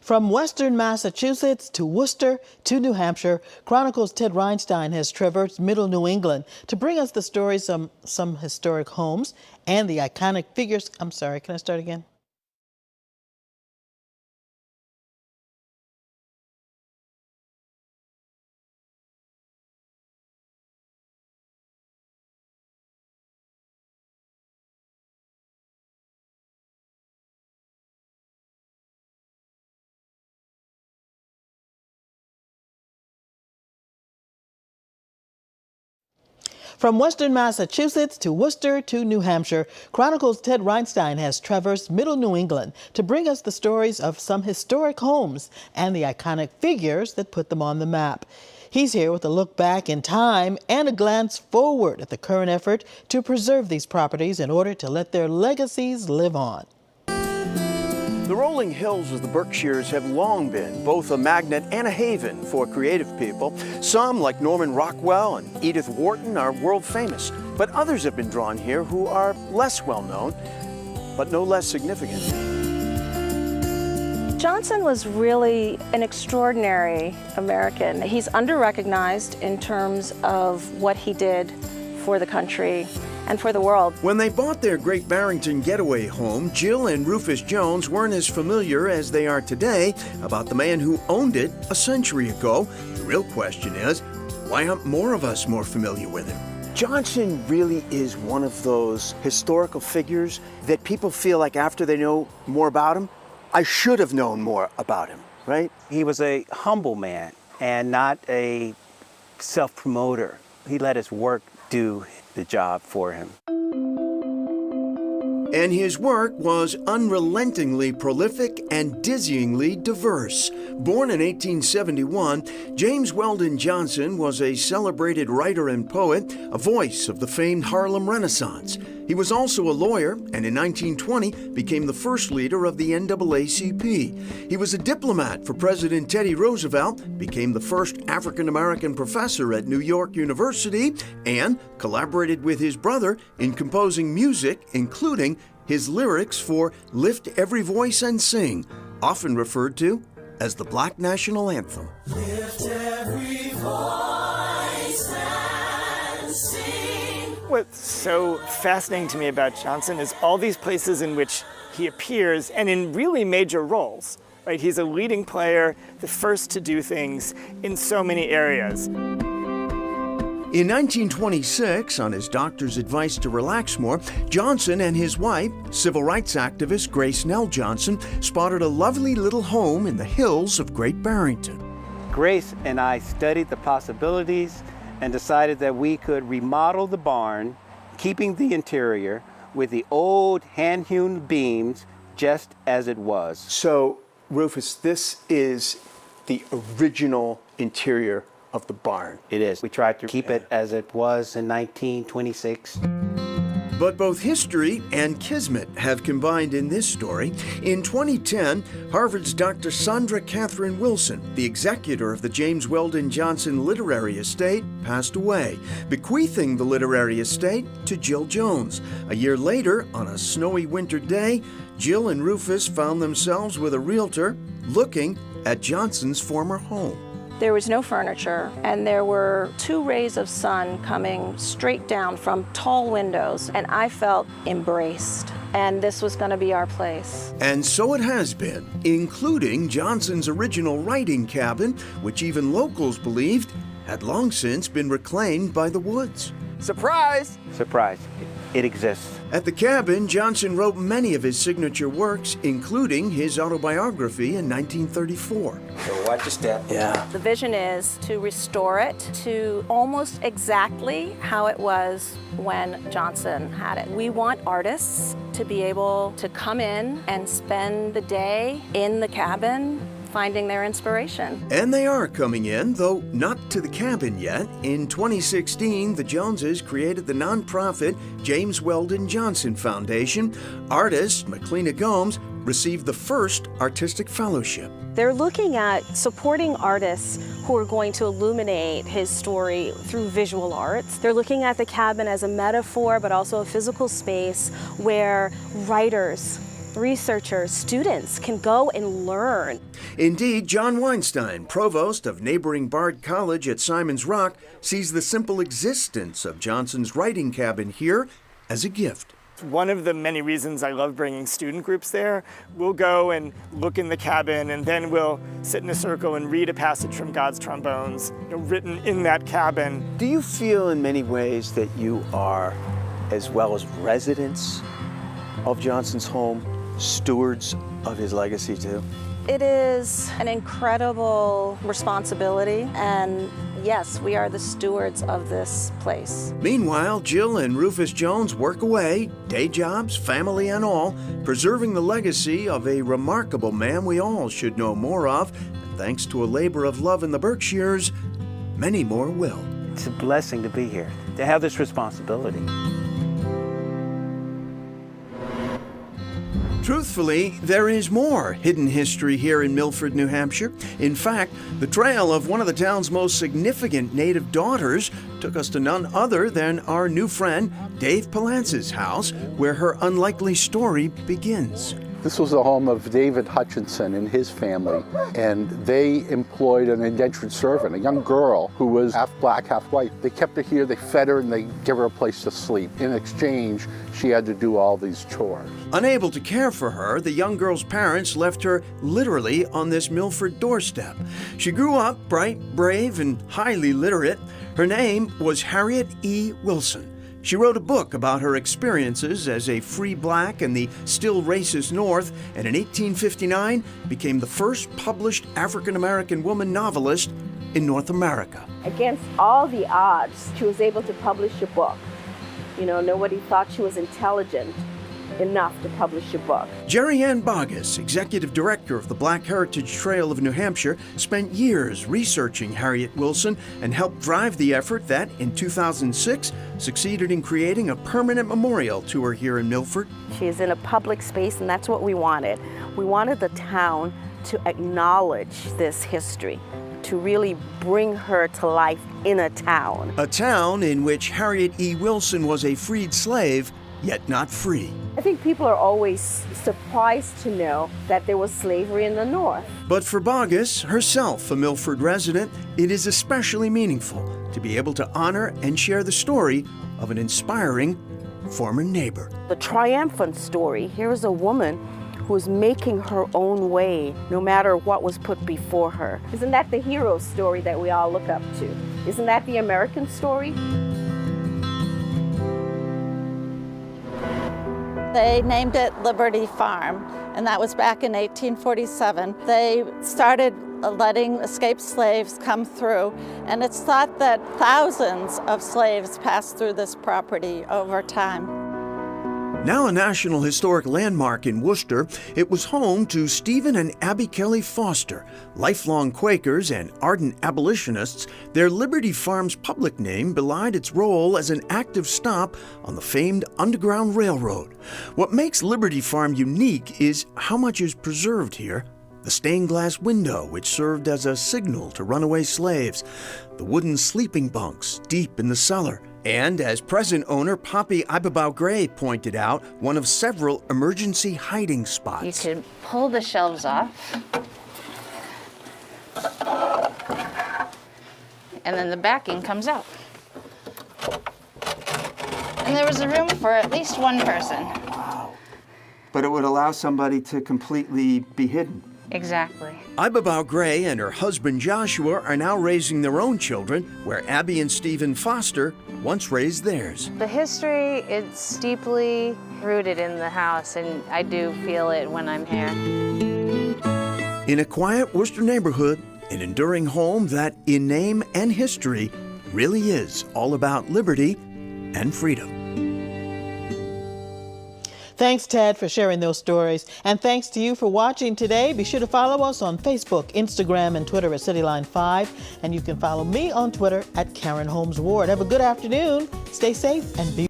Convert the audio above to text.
From western Massachusetts to Worcester to New Hampshire, Chronicles' Ted Reinstein has traversed middle New England to bring us the stories of some historic homes and the iconic figures. I'm sorry, can I start again? From western Massachusetts to Worcester to New Hampshire, Chronicles' Ted Reinstein has traversed middle New England to bring us the stories of some historic homes and the iconic figures that put them on the map. He's here with a look back in time and a glance forward at the current effort to preserve these properties in order to let their legacies live on. The rolling hills of the Berkshires have long been both a magnet and a haven for creative people. Some, like Norman Rockwell and Edith Wharton, are world famous, but others have been drawn here who are less well known, but no less significant. Johnson was really an extraordinary American. He's under-recognized in terms of what he did for the country and for the world. When they bought their Great Barrington getaway home, Jill and Rufus Jones weren't as familiar as they are today about the man who owned it a century ago. The real question is, why aren't more of us more familiar with him? Johnson really is one of those historical figures that people feel like after they know more about him, I should have known more about him, right? He was a humble man and not a self-promoter. He let his work do the job for him. And his work was unrelentingly prolific and dizzyingly diverse. Born in 1871, James Weldon Johnson was a celebrated writer and poet, a voice of the famed Harlem Renaissance. He was also a lawyer, and in 1920 became the first leader of the NAACP. He was a diplomat for President Teddy Roosevelt, became the first African-American professor at New York University, and collaborated with his brother in composing music, including his lyrics for Lift Every Voice and Sing, often referred to as the Black National Anthem. Lift every voice and sing. What's so fascinating to me about Johnson is all these places in which he appears and in really major roles. Right? He's a leading player, the first to do things in so many areas. In 1926, on his doctor's advice to relax more, Johnson and his wife, civil rights activist Grace Nell Johnson, spotted a lovely little home in the hills of Great Barrington. Grace and I studied the possibilities and decided that we could remodel the barn, keeping the interior with the old hand-hewn beams just as it was. So, Rufus, this is the original interior of the barn. It is. We tried to keep it as it was in 1926. But both history and kismet have combined in this story. In 2010, Harvard's Dr. Sandra Catherine Wilson, the executor of the James Weldon Johnson Literary Estate, passed away, bequeathing the literary estate to Jill Jones. A year later, on a snowy winter day, Jill and Rufus found themselves with a realtor looking at Johnson's former home. There was no furniture, and there were 2 rays of sun coming straight down from tall windows, and I felt embraced, and this was going to be our place. And so it has been, including Johnson's original writing cabin, which even locals believed had long since been reclaimed by the woods. Surprise! Surprise, it exists. At the cabin, Johnson wrote many of his signature works, including his autobiography in 1934. So watch your step. Yeah. The vision is to restore it to almost exactly how it was when Johnson had it. We want artists to be able to come in and spend the day in the cabin finding their inspiration. And they are coming in, though not to the cabin yet. In 2016, the Joneses created the nonprofit James Weldon Johnson Foundation. Artist Maclina Gomes received the first artistic fellowship. They're looking at supporting artists who are going to illuminate his story through visual arts. They're looking at the cabin as a metaphor, but also a physical space where writers researchers, students can go and learn. Indeed, John Weinstein, provost of neighboring Bard College at Simon's Rock, sees the simple existence of Johnson's writing cabin here as a gift. One of the many reasons I love bringing student groups there, we'll go and look in the cabin, and then we'll sit in a circle and read a passage from God's Trombones, written in that cabin. Do you feel in many ways that you are, as well as residents of Johnson's home, stewards of his legacy too? It is an incredible responsibility, and yes, we are the stewards of this place. Meanwhile, Jill and Rufus Jones work away, day jobs, family and all, preserving the legacy of a remarkable man we all should know more of. And thanks to a labor of love in the Berkshires, many more will. It's a blessing to be here, to have this responsibility. Truthfully, there is more hidden history here in Milford, New Hampshire. In fact, the trail of one of the town's most significant native daughters took us to none other than our new friend, Dave Palance's house, where her unlikely story begins. This was the home of David Hutchinson and his family, and they employed an indentured servant, a young girl who was half black, half white. They kept her here, they fed her, and they gave her a place to sleep. In exchange, she had to do all these chores. Unable to care for her, the young girl's parents left her literally on this Milford doorstep. She grew up bright, brave, and highly literate. Her name was Harriet E. Wilson. She wrote a book about her experiences as a free black in the still racist North, and in 1859 became the first published African-American woman novelist in North America. Against all the odds, she was able to publish a book. You know, nobody thought she was intelligent enough to publish a book. Jerry Ann Boggess, executive director of the Black Heritage Trail of New Hampshire, spent years researching Harriet Wilson and helped drive the effort that, in 2006, succeeded in creating a permanent memorial to her here in Milford. She is in a public space, and that's what we wanted. We wanted the town to acknowledge this history, to really bring her to life in a town. A town in which Harriet E. Wilson was a freed slave, yet not free. I think people are always surprised to know that there was slavery in the North. But for Boggess, herself a Milford resident, it is especially meaningful to be able to honor and share the story of an inspiring former neighbor. The triumphant story, here is a woman who is making her own way no matter what was put before her. Isn't that the hero story that we all look up to? Isn't that the American story? They named it Liberty Farm, and that was back in 1847. They started letting escaped slaves come through, and it's thought that thousands of slaves passed through this property over time. Now a National Historic Landmark in Worcester, it was home to Stephen and Abby Kelly Foster. Lifelong Quakers and ardent abolitionists, their Liberty Farm's public name belied its role as an active stop on the famed Underground Railroad. What makes Liberty Farm unique is how much is preserved here. The stained glass window, which served as a signal to runaway slaves, the wooden sleeping bunks deep in the cellar, and, as present owner Poppy Ibebaugh Gray pointed out, one of several emergency hiding spots. You can pull the shelves off, and then the backing comes out. And there was a room for at least one person. Wow. But it would allow somebody to completely be hidden. Exactly. Ibebaugh Gray and her husband Joshua are now raising their own children, where Abby and Stephen Foster once raised theirs. The history, it's deeply rooted in the house, and I do feel it when I'm here. In a quiet Worcester neighborhood, an enduring home that, in name and history, really is all about liberty and freedom. Thanks, Ted, for sharing those stories. And thanks to you for watching today. Be sure to follow us on Facebook, Instagram, and Twitter at CityLine5. And you can follow me on Twitter at Karen Holmes Ward. Have a good afternoon. Stay safe and be